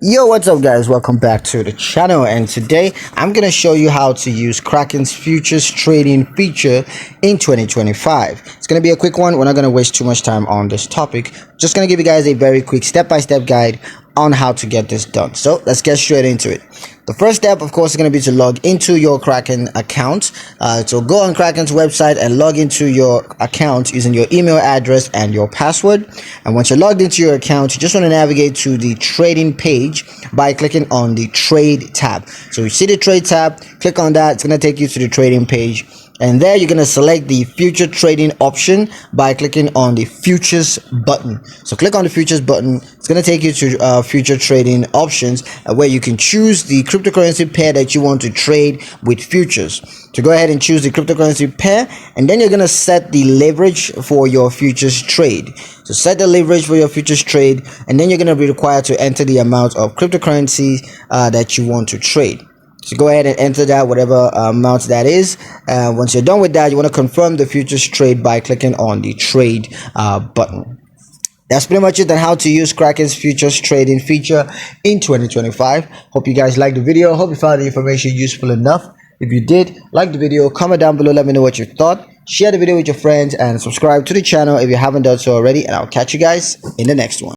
Yo, what's up guys, welcome back to the channel, and today I'm gonna show you how to use Kraken's futures trading feature in 2025. It's gonna be a quick one. We're not gonna waste too much time on this topic. Just gonna give you guys a very quick step-by-step guide on how to get this done. So let's get straight into it. The first step, of course, is going to be to log into your Kraken account. So go on Kraken's website and log into your account using your email address and your password. And once you're logged into your account, you just want to navigate to the trading page by clicking on the trade tab. So you see the trade tab, click on that. It's going to take you to the trading page. And there you're going to select the future trading option by clicking on the futures button. So click on the futures button. It's going to take you to future trading options where you can choose the cryptocurrency pair that you want to trade with futures. So go ahead and choose the cryptocurrency pair, and then you're going to set the leverage for your futures trade. So set the leverage for your futures trade, and then you're going to be required to enter the amount of cryptocurrency that you want to trade. So go ahead and enter that, whatever amount that is. Once you're done with that, you want to confirm the futures trade by clicking on the trade button. That's pretty much it on how to use Kraken's futures trading feature in 2025. Hope you guys liked the video. Hope you found the information useful enough. If you did, like the video, comment down below, let me know what you thought. Share the video with your friends and subscribe to the channel if you haven't done so already. And I'll catch you guys in the next one.